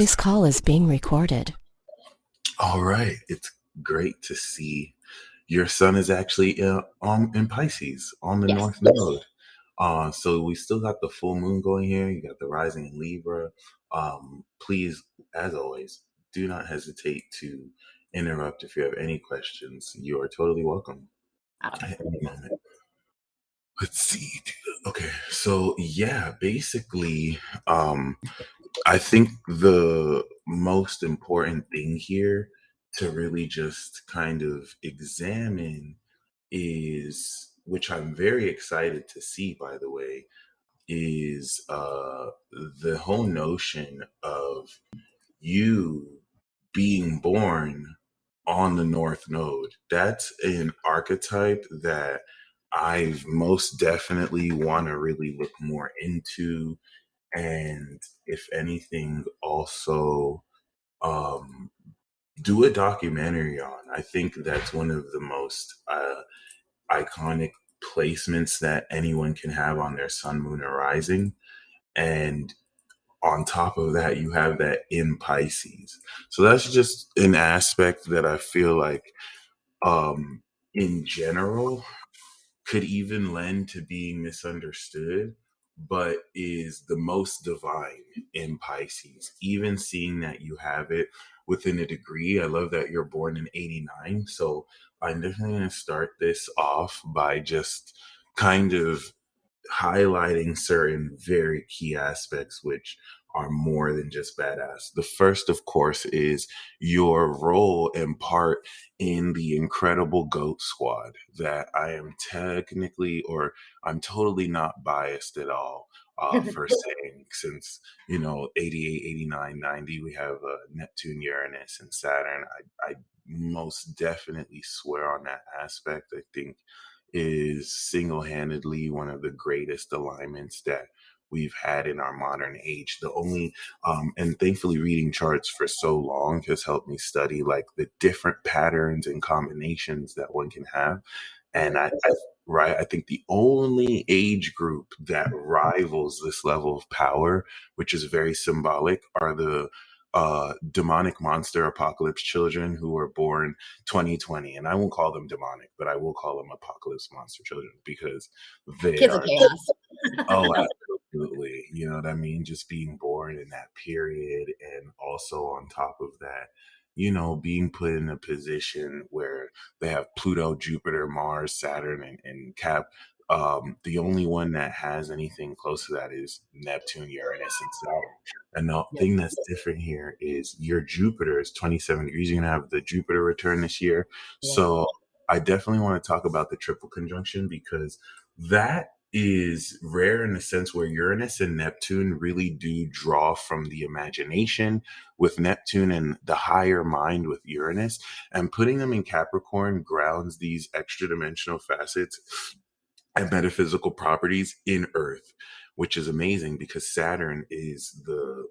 This call is being recorded. All right. It's great to see your sun is actually in Pisces on the Yes. North Node. So we still got the full moon going here. You got the rising in Libra. Please, as always, do not hesitate to interrupt if you have any questions. You are totally welcome. At any moment. Let's see. Okay. So yeah, basically, I think the most important thing here to really just kind of examine is, which I'm very excited to see, by the way, is the whole notion of you being born on the North Node. That's an archetype that I've most definitely want to really look more into, and if anything, also um, do a documentary on. I think that's one of the most iconic placements that anyone can have on their sun, moon, or rising. And on top of that, you have that in Pisces. So that's just an aspect that I feel like, in general, could even lend to being misunderstood, but is the most divine in Pisces. Even seeing that you have it within a degree. I love that you're born in 89. So I'm definitely going to start this off by just kind of highlighting certain very key aspects, which are more than just badass. The first, of course, is your role and part in the incredible GOAT squad that I am technically, or I'm totally not biased at all. For saying, since 88, 89, 90, we have Neptune, Uranus, and Saturn. I most definitely swear on that aspect. I think is single-handedly one of the greatest alignments that we've had in our modern age. The only and thankfully reading charts for so long has helped me study like the different patterns and combinations that one can have. And I think the only age group that rivals this level of power, which is very symbolic, are the demonic monster apocalypse children who were born 2020. And I won't call them demonic, but I will call them apocalypse monster children because they Kids of are. chaos. Oh, absolutely. You know what I mean? Just being born in that period. And also on top of that, being put in a position where they have Pluto, Jupiter, Mars, Saturn, and Cap. The only one that has anything close to that is Neptune, Uranus, and Saturn. And the Yep. thing that's different here is your Jupiter is 27 degrees. You're going to have the Jupiter return this year. Yeah. So I definitely want to talk about the triple conjunction because that is rare in the sense where Uranus and Neptune really do draw from the imagination with Neptune and the higher mind with Uranus, and putting them in Capricorn grounds these extra dimensional facets and metaphysical properties in Earth, which is amazing because Saturn is the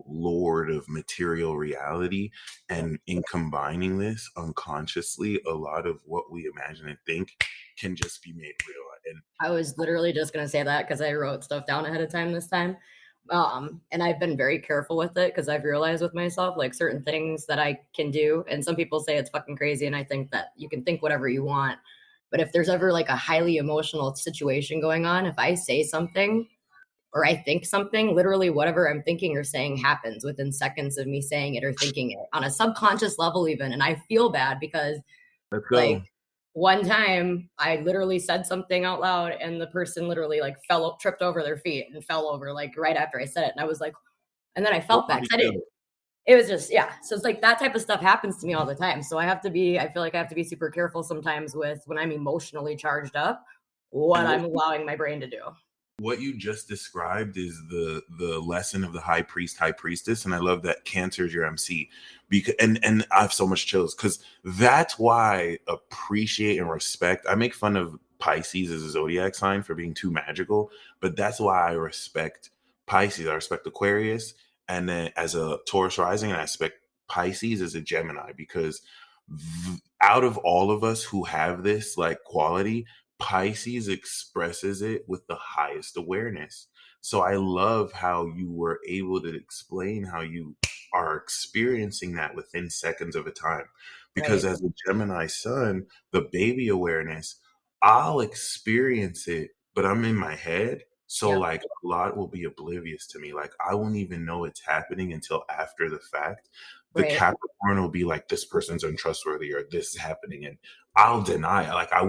lord of material reality, and in combining this unconsciously, a lot of what we imagine and think can just be made real. And I was literally just going to say that because I wrote stuff down ahead of time this time. And I've been very careful with it because I've realized with myself, like certain things that I can do. And some people say it's fucking crazy. And I think that you can think whatever you want. But if there's ever like a highly emotional situation going on, if I say something or I think something, literally whatever I'm thinking or saying happens within seconds of me saying it or thinking it on a subconscious level, even. And I feel bad because let's like go. one time I literally said something out loud and the person literally like tripped over their feet and fell over like right after I said it. And I was like, and then I felt bad. It was just, yeah. So it's like that type of stuff happens to me all the time. So I feel like I have to be super careful sometimes with when I'm emotionally charged up, what I'm allowing my brain to do. What you just described is the lesson of the high priest, high priestess, and I love that Cancer is your MC because and I have so much chills because that's why I appreciate and respect. I make fun of Pisces as a zodiac sign for being too magical, but that's why I respect Pisces. I respect Aquarius, and then as a Taurus rising, and I respect Pisces as a Gemini because out of all of us who have this like quality, Pisces expresses it with the highest awareness. So I love how you were able to explain how you are experiencing that within seconds of a time. Because Right. as a Gemini sun, the baby awareness, I'll experience it, but I'm in my head. So Yep. like a lot will be oblivious to me. Like I won't even know it's happening until after the fact. The Right. Capricorn will be like, this person's untrustworthy or this is happening. And I'll deny it. Like I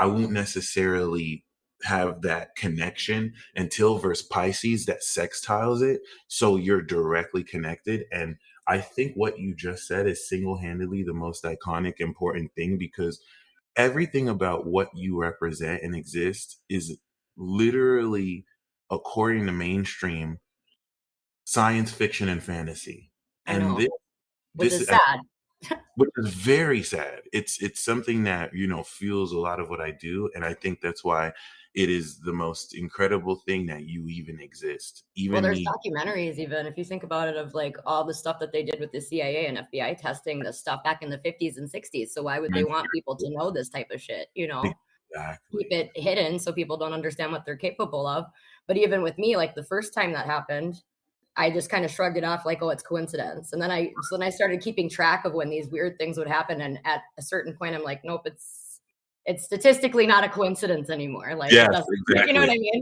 won't necessarily have that connection until verse Pisces that sextiles it. So you're directly connected. And I think what you just said is single-handedly the most iconic, important thing because everything about what you represent and exist is literally, according to mainstream, science fiction and fantasy. I And know. this Which this is sad. which is very sad. It's something that, fuels a lot of what I do, and I think that's why it is the most incredible thing that you even exist. Well, Even there's me. documentaries even, if you think about it, of like all the stuff that they did with the CIA and FBI testing the stuff back in the 50s and 60s. So why would they want people to know this type of shit, Keep Exactly. it hidden so people don't understand what they're capable of. But even with me, like the first time that happened, I just kind of shrugged it off like, oh, it's coincidence. And then I started keeping track of when these weird things would happen. And at a certain point, I'm like, nope, it's statistically not a coincidence anymore. Like it Yes, doesn't, you know what exactly. I mean?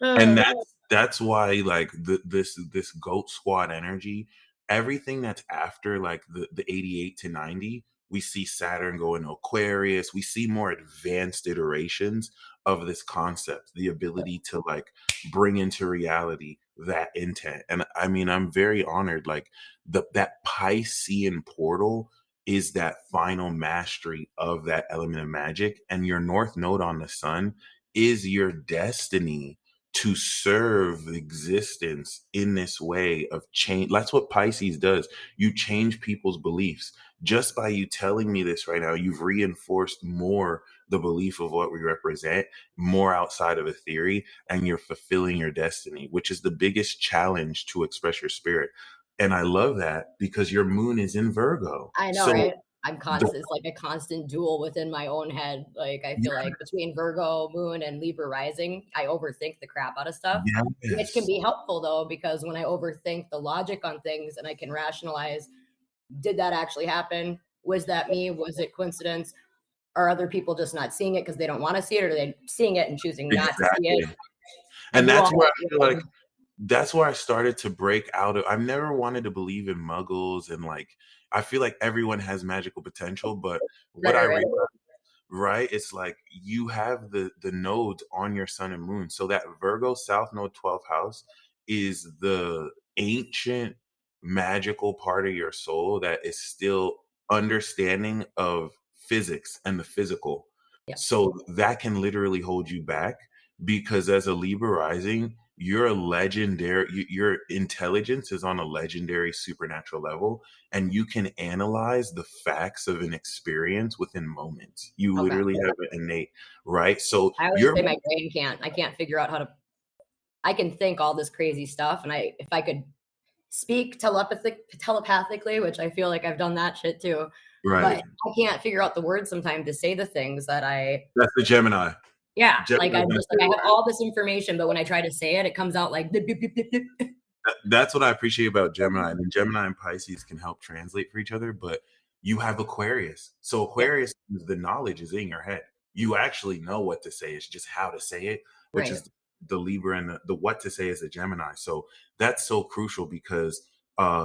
And Uh, that's why like this goat squad energy, everything that's after like the 88 to 90, we see Saturn go into Aquarius, we see more advanced iterations of this concept, the ability to like bring into reality that intent. And I mean, I'm very honored, like that Piscean portal is that final mastery of that element of magic, and your north node on the sun is your destiny to serve existence in this way of change. That's what Pisces does. You change people's beliefs. Just by you telling me this right now, you've reinforced more the belief of what we represent, more outside of a theory, and you're fulfilling your destiny, which is the biggest challenge to express your spirit. And I love that because your moon is in Virgo. I know, So right? I'm the constant. It's like a constant duel within my own head. Like I feel like between Virgo moon and Libra rising, I overthink the crap out of stuff, which can yes, be helpful though, because when I overthink the logic on things and I can rationalize, did that actually happen? Was that me? Was it coincidence? Are other people just not seeing it because they don't want to see it, or are they seeing it and choosing not to see it? exactly. I And do all that's where that. I feel like that's where I started to break out of. I've never wanted to believe in muggles and like I feel like everyone has magical potential, but Right, what I right, right. realized, right, it's like you have the nodes on your sun and moon. So that Virgo South Node 12th house is the ancient magical part of your soul that is still understanding of physics and the physical. Yeah, So that can literally hold you back because as a Libra rising, you're a legendary, your intelligence is on a legendary supernatural level, and you can analyze the facts of an experience within moments. You okay. literally have an innate, right? So I always you're say my brain can't. I can't figure out how to. I can think all this crazy stuff, and if I could speak telepathically, which I feel like I've done that shit too, but right. I can't figure out the words sometimes to say the things that That's the Gemini. yeah, like Gemini's I'm gonna just say like I the have word. all this information, but when I try to say it, it comes out like blip, blip, blip, blip, blip. That's what I appreciate about Gemini. And then Gemini and Pisces can help translate for each other, but you have Aquarius. So Yep, Aquarius, the knowledge is in your head. You actually know what to say. It's just how to say it, which right. is the Libra, and the what to say is the Gemini. So that's so crucial because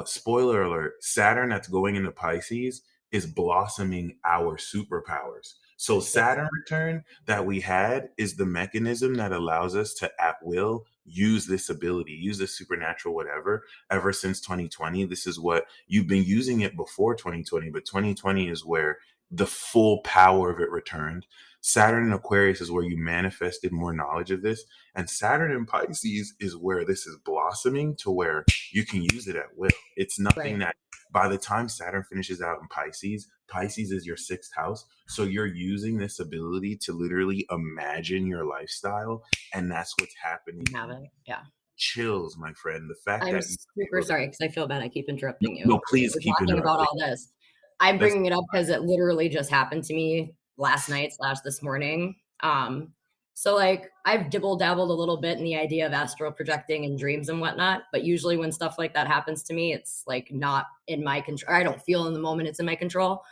spoiler alert, Saturn that's going into Pisces is blossoming our superpowers. So Yep, Saturn return that we had is the mechanism that allows us to at will use this ability, use this supernatural whatever ever since 2020. This is what you've been using it before 2020, but 2020 is where the full power of it returned. Saturn and Aquarius is where you manifested more knowledge of this. And Saturn and Pisces is where this is blossoming to where you can use it at will. It's nothing right. that by the time Saturn finishes out in Pisces, Pisces is your sixth house. So you're using this ability to literally imagine your lifestyle. And that's what's happening. I have it. Yeah. Chills, my friend. The fact I'm that you super sorry because I feel bad. I keep no, interrupting you. no, please We're keep talking about interrupting. all this. I'm That's bringing it up because it literally just happened to me last night slash this morning. So like I've dibble dabbled a little bit in the idea of astral projecting and dreams and whatnot, but usually when stuff like that happens to me, it's like not in my control. I don't feel in the moment it's in my control.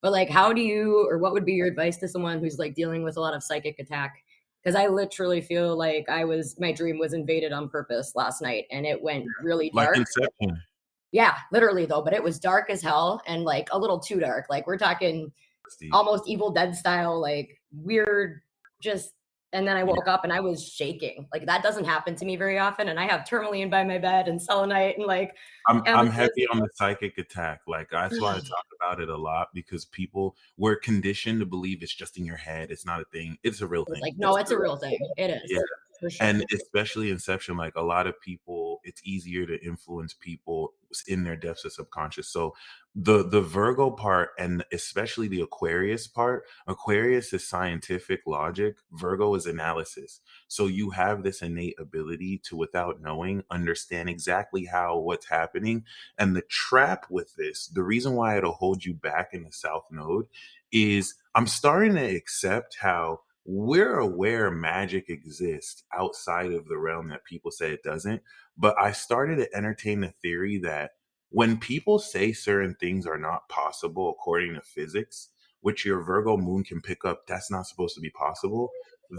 But like, how do you, or what would be your advice to someone who's like dealing with a lot of psychic attack? Because I literally feel like my dream was invaded on purpose last night and it went really Like dark. Inception. Yeah, literally though, but it was dark as hell and like a little too dark. Like we're talking Steve. almost Evil Dead style, like weird, just. And then I Yeah. woke up and I was shaking. Like that doesn't happen to me very often. And I have tourmaline by my bed and selenite and like I'm amethyst. heavy on the psychic attack. Like that's why I talk about it a lot because we're conditioned to believe it's just in your head. It's not a thing. It's a real It's thing. like, no, it's a real thing. It Yeah. is for sure. And especially Inception, like a lot of people, it's easier to influence people in their depths of subconscious. So the Virgo part and especially the Aquarius part, Aquarius is scientific logic, Virgo is analysis. So you have this innate ability to, without knowing, understand exactly how what's happening. And the trap with this, the reason why it'll hold you back in the South Node is I'm starting to accept how we're aware magic exists outside of the realm that people say it doesn't. But I started to entertain the theory that when people say certain things are not possible according to physics, which your Virgo moon can pick up, that's not supposed to be possible.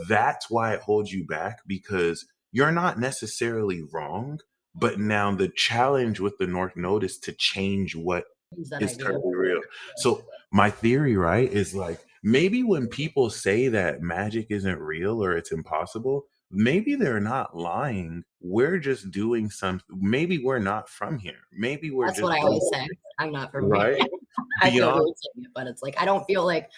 That's why it holds you back because you're not necessarily wrong. But now the challenge with the North Node is to change what Use that is idea. currently real. So my theory, right, is like maybe when people say that magic isn't real or it's impossible, maybe they're not lying. We're just doing some. Maybe we're not from here. Maybe we're That's just what I always say. I'm not from here. right I feel beyond. weird saying it, but it's like I don't feel like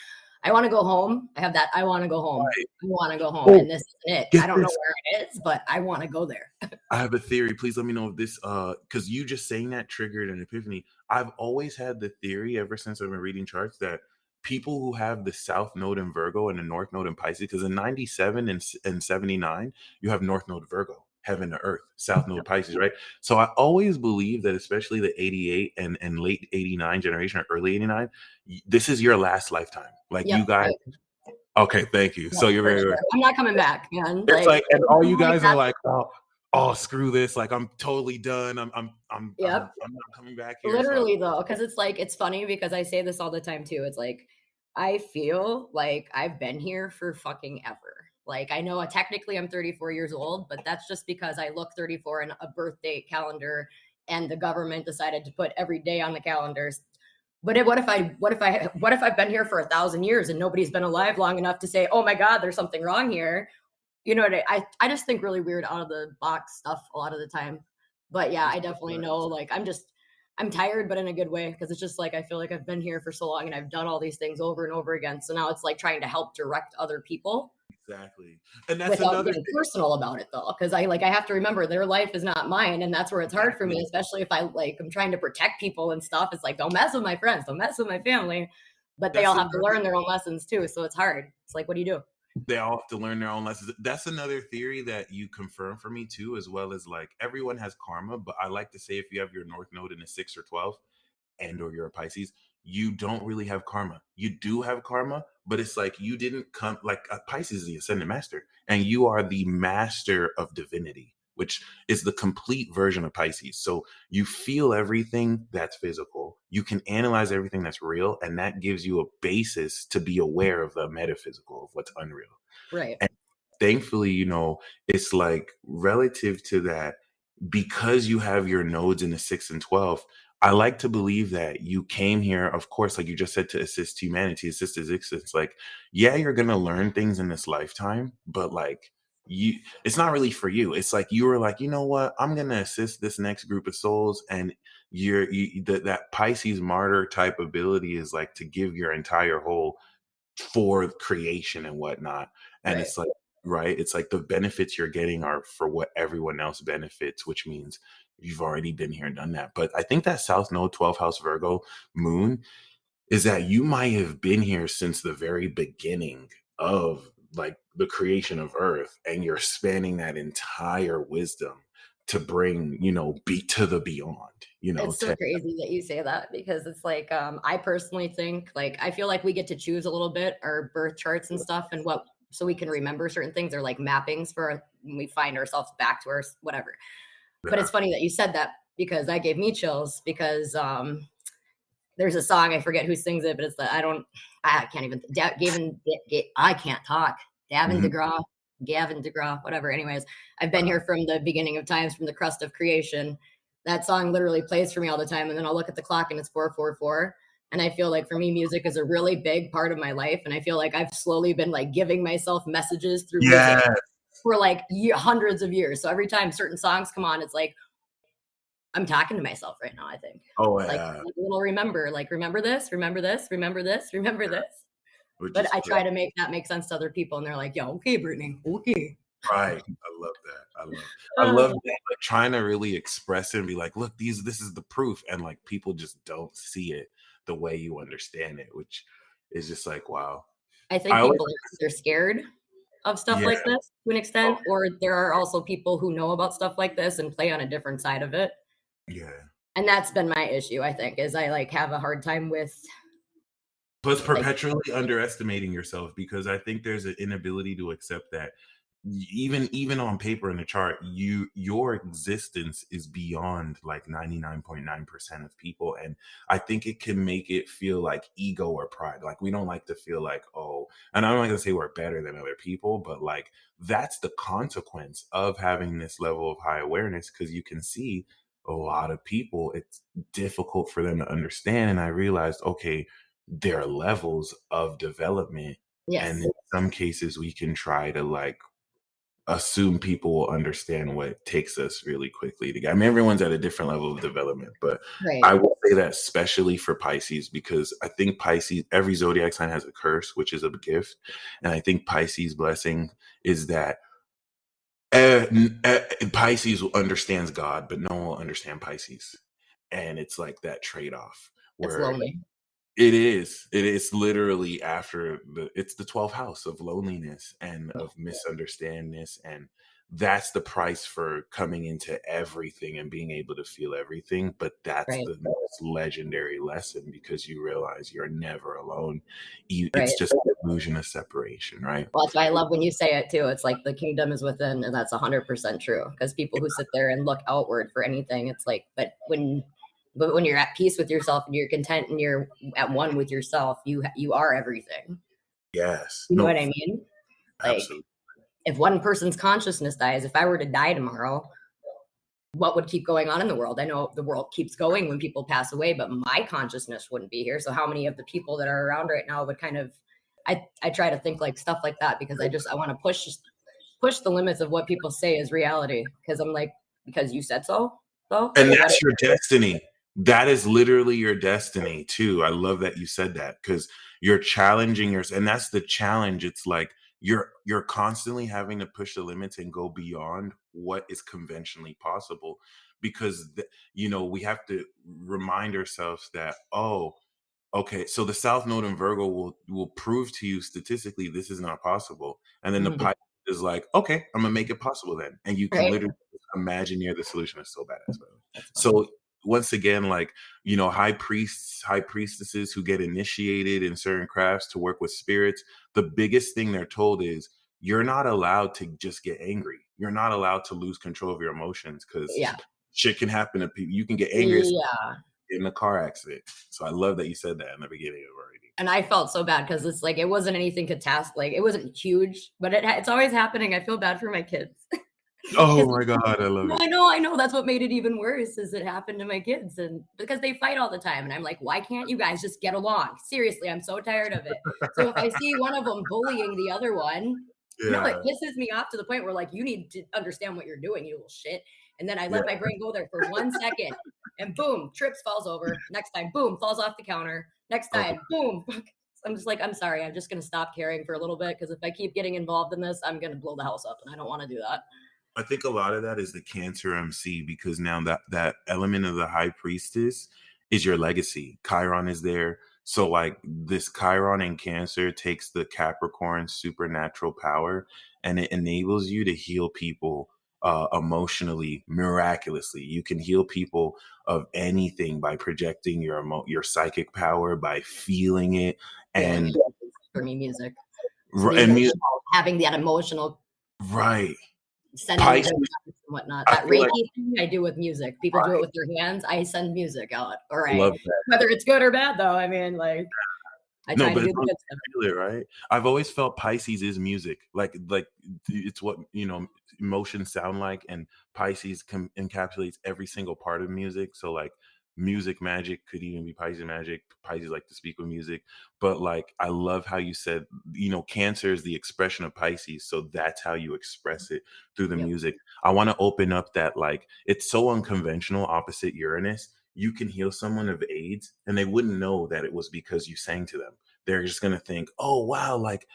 I want to go home. I have that I want to go home. Right. I want to go home. Oh, And this isn't it. I get don't know this. where it is, but I want to go there. I have a theory. Please let me know if this because you just saying that triggered an epiphany. I've always had the theory ever since I've been reading charts that people who have the South Node in Virgo and the North Node in Pisces, because in 97 and 79, you have North Node Virgo, heaven to earth, South Node Pisces, right? So I always believe that especially the 88 and late 89 generation or early 89, this is your last lifetime. Like Yep. you guys, okay, thank you. Yep, So you're for very, sure. I'm not coming back, man. it's Like like, and all you like guys are that. like, oh, screw this. Like, I'm totally done. Yep. I'm not coming back here. So Literally though, because it's like it's funny because I say this all the time too. It's like I feel like I've been here for fucking ever. Like I know technically I'm 34 years old, but that's just because I look 34 in a birth date calendar and the government decided to put every day on the calendars. But what if I've been here for 1,000 years and nobody's been alive long enough to say, oh my God, there's something wrong here. You know what I just think really weird out of the box stuff a lot of the time. But yeah, I definitely know like I'm tired, but in a good way because it's just like I feel like I've been here for so long and I've done all these things over and over again. So now it's like trying to help direct other people exactly. And that's without another getting personal about it though. Cause I have to remember their life is not mine. And that's where it's hard for me, exactly. especially if I'm trying to protect people and stuff. It's like, don't mess with my friends, don't mess with my family. But they That's all have to another learn their own lessons too. So it's hard. It's like, what do you do? they all have to learn their own lessons. That's another theory that you confirm for me too, as well as like everyone has karma, but I like to say if you have your North Node in a 6 or 12, and or you're a Pisces, you don't really have karma. You do have karma, but it's like you didn't come like a Pisces is the ascendant master, and you are the master of divinity, which is the complete version of Pisces. So you feel everything that's physical, you can analyze everything that's real, and that gives you a basis to be aware of the metaphysical of what's unreal. Right. And thankfully, it's like relative to that because you have your nodes in the 6 and 12, I like to believe that you came here, of course, like you just said, to assist humanity, assist existence. Like, yeah, you're gonna learn things in this lifetime, but like it's not really for you. It's like you were like, you know what, I'm gonna assist this next group of souls, and that Pisces martyr type ability is like to give your entire whole for creation and whatnot. And Right. it's like, right, it's like the benefits you're getting are for what everyone else benefits, which means you've already been here and done that. But I think that South Node 12 house Virgo moon is that you might have been here since the very beginning of like the creation of earth, and you're spanning that entire wisdom to bring, be to the beyond, It's so to crazy that you say that because it's like I personally think like I feel like we get to choose a little bit our birth charts and stuff and what so we can remember certain things, or like mappings for when we find ourselves back to our whatever. But it's funny that you said that, because that gave me chills, because there's a song, I forget who sings it, but it's the I can't even I can't talk. Gavin DeGraw, whatever. Anyways, I've been here from the beginning of times, from the crust of creation. That song literally plays for me all the time, and then I'll look at the clock and it's 4:44. And I feel like for me, music is a really big part of my life, and I feel like I've slowly been like giving myself messages through music for like hundreds of years. So every time certain songs come on, it's like I'm talking to myself right now, I think. Oh, yeah. Like a little remember this, remember this, remember this, remember this. But I try to make that make sense to other people, and they're like, "Yeah, okay, Brittany, okay." Right. I love that. I love that, like, trying to really express it and be like, look, this is the proof. And like people just don't see it the way you understand it, which is just like, wow. I think people they're scared of stuff like this to an extent, or there are also people who know about stuff like this and play on a different side of it. Yeah. And that's been my issue, I think, is I like have a hard time with Plus perpetually underestimating yourself, because I think there's an inability to accept that even on paper in the chart, your existence is beyond like 99.9% of people. And I think it can make it feel like ego or pride. Like we don't like to feel like, oh, and I'm not gonna say we're better than other people, but like that's the consequence of having this level of high awareness, because you can see a lot of people, it's difficult for them to understand. And I realized, okay, there are levels of development. And in some cases we can try to like assume people will understand what takes us really quickly to get. I mean, everyone's at a different level of development, but I will say that especially for Pisces, because I think Pisces, every zodiac sign has a curse, which is a gift. And I think Pisces' blessing is that Pisces understands God, but no one will understand Pisces. And it's like that trade-off where it's lonely. It is literally after it's the 12th house of loneliness and of misunderstandness. And that's the price for coming into everything and being able to feel everything. But that's the most legendary lesson, because you realize you're never alone. It's just an illusion of separation, right? Well, that's why I love when you say it too. It's like the kingdom is within, and that's 100% true. Because people who sit there and look outward for anything, it's like, but when you're at peace with yourself and you're content and you're at one with yourself, you are everything. Yes. You know what I mean? Like, absolutely. If one person's consciousness dies, if I were to die tomorrow, what would keep going on in the world? I know the world keeps going when people pass away, but my consciousness wouldn't be here. So how many of the people that are around right now would kind of, I try to think like stuff like that, because I want to push the limits of what people say is reality. Because I'm like, because you said so, though. And that's your destiny. That is literally your destiny too. I love that you said that, because you're challenging yourself, and that's the challenge. It's like you're constantly having to push the limits and go beyond what is conventionally possible, because we have to remind ourselves that, oh, okay, so the South Node in Virgo will prove to you statistically this is not possible, and then the Pisces is like, okay, I'm gonna make it possible then, and you can literally imagine you're the solution. Is so badass, by the way. So once again, like high priests, high priestesses who get initiated in certain crafts to work with spirits, the biggest thing they're told is you're not allowed to just get angry. You're not allowed to lose control of your emotions, because shit can happen to people. You can get angry. In a car accident. So I love that you said that in the beginning of our reading. And I felt so bad, because it's like it wasn't anything catastrophic. Like it wasn't huge, but it's always happening. I feel bad for my kids. Oh my God, I love it. I know. That's what made it even worse, is it happened to my kids, and because they fight all the time, and I'm like, why can't you guys just get along? Seriously, I'm so tired of it. So if I see one of them bullying the other one, no, it pisses me off to the point where like, you need to understand what you're doing, you little shit. And then I let my brain go there for 1 second, and boom, trips, falls over. Next time, boom, falls off the counter. Next time, boom. I'm just like, I'm sorry, I'm just going to stop caring for a little bit, because if I keep getting involved in this, I'm going to blow the house up, and I don't want to do that. I think a lot of that is the Cancer MC, because now that element of the high priestess is your legacy. Chiron is there. So like this Chiron in Cancer takes the Capricorn supernatural power, and it enables you to heal people emotionally, miraculously. You can heal people of anything by projecting your psychic power, by feeling it. And for me, music. And music having that emotional Right. sending Pisces, good vibes and whatnot. I That feel like, Reiki thing I do with music. People do it right. with their hands. I send music out. All I right. love that. Whether it's good or bad, though, I mean, like, I No, try to but do as the long as good stuff. you feel it, right? I've always felt Pisces is music. Like it's what, emotions sound like, and Pisces encapsulates every single part of music. So like music magic could even be Pisces magic. Pisces like to speak with music. But like I love how you said, Cancer is the expression of Pisces. So that's how you express it through the Yep. music. I want to open up that, like, it's so unconventional opposite Uranus. You can heal someone of AIDS and they wouldn't know that it was because you sang to them. They're just gonna think, oh wow, like,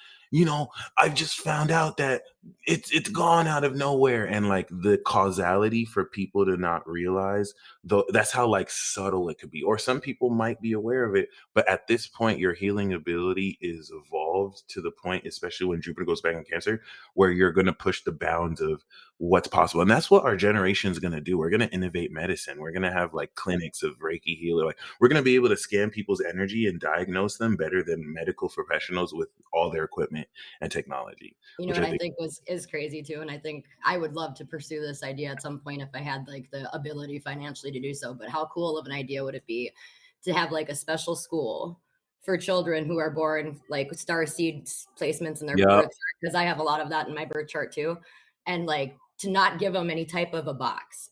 I've just found out that it's gone out of nowhere. And like the causality for people to not realize, though, that's how like subtle it could be. Or some people might be aware of it, but at this point your healing ability is evolved to the point, especially when Jupiter goes back in Cancer, where you're gonna push the bounds of what's possible. And that's what our generation is going to do. We're going to innovate medicine. We're going to have like clinics of Reiki healer. Like we're going to be able to scan people's energy and diagnose them better than medical professionals with all their equipment and technology, You know which what I I think, think is crazy too, and I think I would love to pursue this idea at some point if I had like the ability financially to do so. But how cool of an idea would it be to have like a special school for children who are born like star seed placements in their yeah, birth chart? Because I have a lot of that in my birth chart too, and like to not give them any type of a box,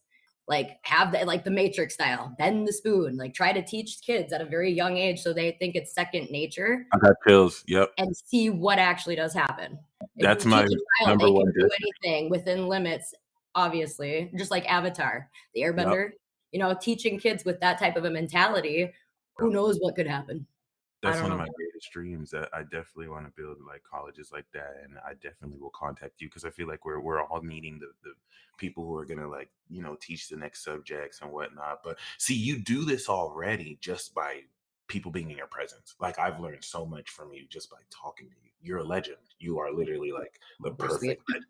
like have the like the Matrix style, bend the spoon, like try to teach kids at a very young age so they think it's second nature I got chills. Yep. and see what actually does happen. If That's you teach my a child number they one can do district. anything within limits, obviously, just like Avatar, the Yep. Airbender, teaching kids with that type of a mentality, who Yep. knows what could happen? I That's don't one of know. my greatest dreams. That I definitely want to build like colleges like that, and I definitely will contact you because I feel like we're all needing the people who are gonna, like, teach the next subjects and whatnot. But see, you do this already just by people being in your presence. Like I've learned so much from you just by talking to you. You're a legend. You are literally like the You're sweet. perfect legend.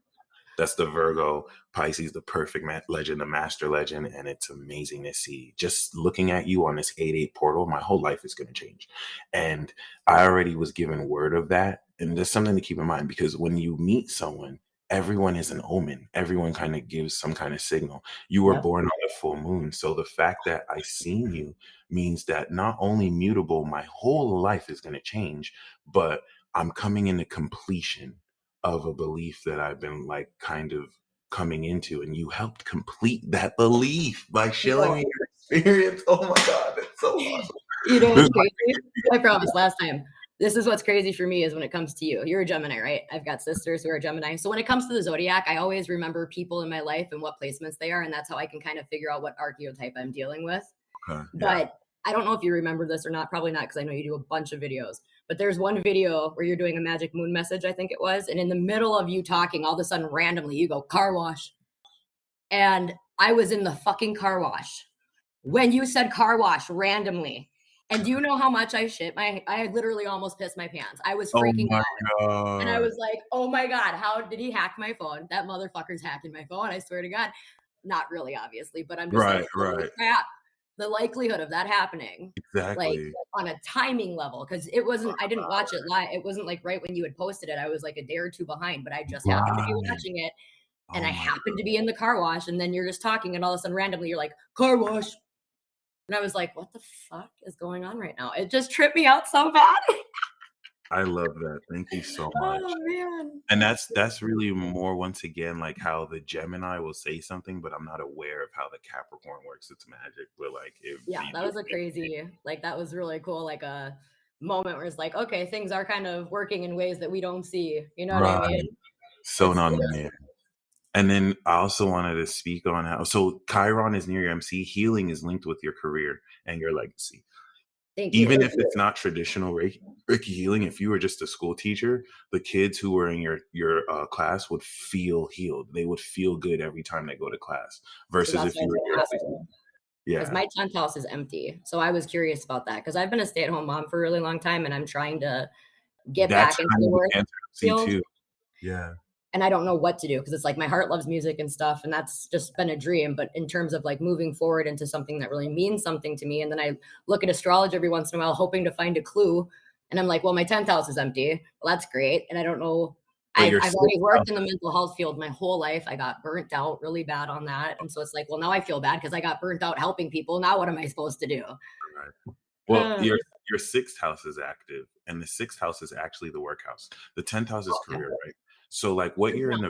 That's the Virgo Pisces, the perfect legend, the master legend. And it's amazing to see. Just looking at you on this 8-8 portal, my whole life is going to change. And I already was given word of that. And there's something to keep in mind, because when you meet someone, everyone is an omen. Everyone kind of gives some kind of signal. You were Yep. born on a full moon. So the fact that I seen you means that not only mutable, my whole life is going to change, but I'm coming into completion of a belief that I've been like kind of coming into, and you helped complete that belief by showing No. me your experience. Oh my God, that's so awesome. You know This what's is my crazy? I promise last time. This is what's crazy for me is when it comes to you. You're a Gemini, right? I've got sisters who are Gemini. So when it comes to the zodiac, I always remember people in my life and what placements they are. And that's how I can kind of figure out what archetype I'm dealing with. yeah. But I don't know if you remember this or not. Probably not, because I know you do a bunch of videos. But there's one video where you're doing a magic moon message, I think it was. And in the middle of you talking, all of a sudden, randomly, you go, car wash. And I was in the fucking car wash when you said car wash randomly. And do you know how much I shit? I literally almost pissed my pants. I was Oh freaking my out. And I God. was like, oh my God, how did he hack my phone? That motherfucker's hacking my phone. I swear to God. Not really, obviously, but I'm just like, Right, holy right. crap. The likelihood of that happening, like Exactly. on a timing level, because it wasn't, I didn't watch it live. It wasn't like right when you had posted it. I was like a day or two behind, but I just happened to be Right. watching it. And Oh I my happened to be in the car wash. And then you're just talking, and all of a sudden, randomly, you're like, car wash. And I was like, what the fuck is going on right now? It just tripped me out so bad. I love that. Thank you so much. Oh man. And that's really more, once again, like how the Gemini will say something, but I'm not aware of how the Capricorn works. It's magic, but like if Yeah, you that do was a crazy, like that was really cool, like a moment where it's like, okay, things are kind of working in ways that we don't see. You know what I right, mean? so It's non-linear. And then I also wanted to speak on how, so Chiron is near your MC. Healing is linked with your career and your legacy. thank you. Even if it's not traditional Reiki healing, if you were just a school teacher, the kids who were in your class would feel healed. They would feel good every time they go to class. So Versus that's if what I you was were gonna here ask always, you. Because yeah, my 10th house is empty. So I was curious about that because I've been a stay-at-home mom for a really long time and I'm trying to get that's back into kind the of the work Cancer MC field. too. Yeah, And I don't know what to do because it's like my heart loves music and stuff, and that's just been a dream. But in terms of like moving forward into something that really means something to me, and then I look at astrology every once in a while, hoping to find a clue, and I'm like, well, my 10th house is empty. Well, that's great, and I don't know. But I've your already sixth worked house, in the mental health field my whole life. I got burnt out really bad on that. And so it's like, well, now I feel bad because I got burnt out helping people. Now what am I supposed to do? right? Well, Uh, your sixth house is active, and the sixth house is actually the work house. The 10th house is okay. career, right? So like what you're on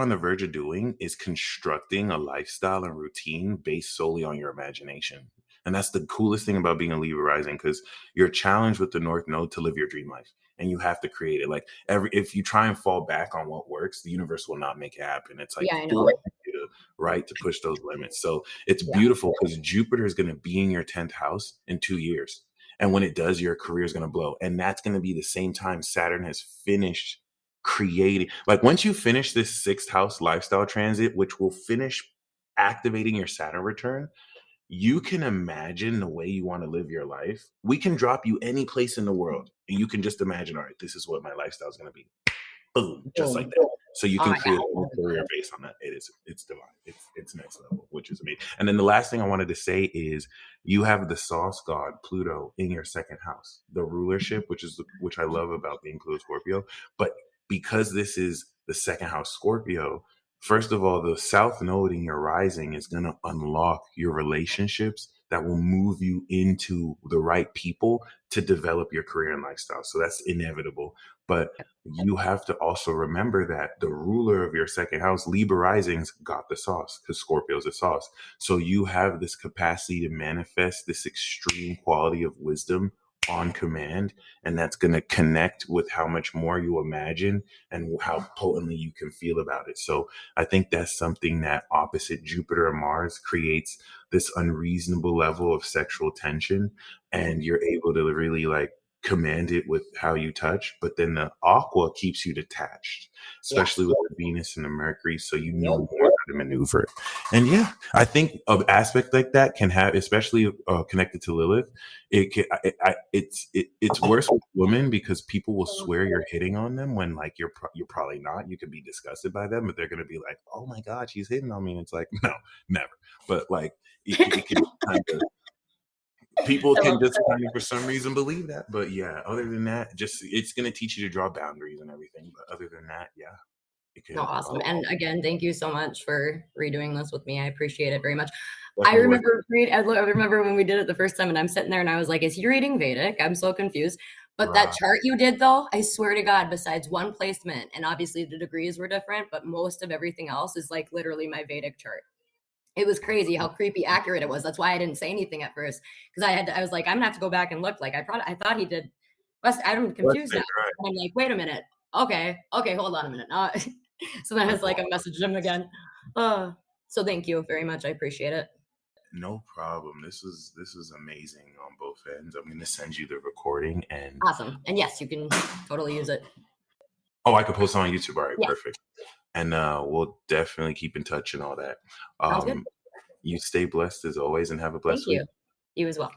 the verge of doing is constructing a lifestyle and routine based solely on your imagination. And that's the coolest thing about being a Libra rising, because you're challenged with the North Node to live your dream life. And you have to create it. Like if you try and fall back on what works, the universe will not make it happen. It's like Yeah, I know. forcing you to, right, to push those limits. So it's Yeah. beautiful because Jupiter is going to be in your 10th house in 2 years. And when it does, your career is going to blow. And that's going to be the same time Saturn has finished creating. Like once you finish this sixth house lifestyle transit, which will finish activating your Saturn return, you can imagine the way you want to live your life. We can drop you any place in the world and you can just imagine, all right, this is what my lifestyle is going to be. Boom, just like Boom. that. So you Oh can my create God. a whole career based on that. It's divine. It's next level, which is amazing. And then the last thing I wanted to say is you have the sauce god Pluto in your second house, the rulership, which I love about being Pluto Scorpio. But because this is the second house Scorpio, first of all, the South Node in your rising is going to unlock your relationships that will move you into the right people to develop your career and lifestyle. So that's inevitable. But you have to also remember that the ruler of your second house, Libra risings, got the sauce because Scorpio's a sauce. So you have this capacity to manifest this extreme quality of wisdom on command, and that's going to connect with how much more you imagine and how potently you can feel about it. So I think that's something that opposite Jupiter and Mars creates this unreasonable level of sexual tension, and you're able to really like command it with how you touch. But then the aqua keeps you detached, Yes. especially with the Venus and the Mercury, so you know more how to maneuver it. And yeah, I think an aspect like that can have, especially connected to Lilith, it's worse with women because people will swear you're hitting on them when like you're probably not. You could be disgusted by them, but they're gonna be like, oh my god, she's hitting on me, and it's like, no, never. But like it can kind of, people I can love just kind of for some reason believe that. But yeah, other than that, just it's going to teach you to draw boundaries and everything. But other than that, yeah, it No, can. awesome. And again, thank you so much for redoing this with me. I appreciate it very much. I Definitely worth remember when we did it the first time and I'm sitting there and I was like, is he reading Vedic? I'm so confused. But that right. chart you did though, I swear to God, besides one placement, and obviously the degrees were different, but most of everything else is like literally my Vedic chart. It was crazy how creepy accurate it was. That's why I didn't say anything at first. Because I was like, I'm gonna have to go back and look. Like I thought he did I'm confused now. Right. And I'm like, wait a minute. Okay, hold on a minute. So then I was like, I messaged him again. So thank you very much. I appreciate it. No problem. This is amazing on both ends. I'm going to send you the recording, and Awesome. And yes, you can totally use it. oh, I could post it on YouTube. All right, Yes. perfect. And we'll definitely keep in touch and all that. Sounds good. You stay blessed as always, and have a Thank blessed week. you. You as well.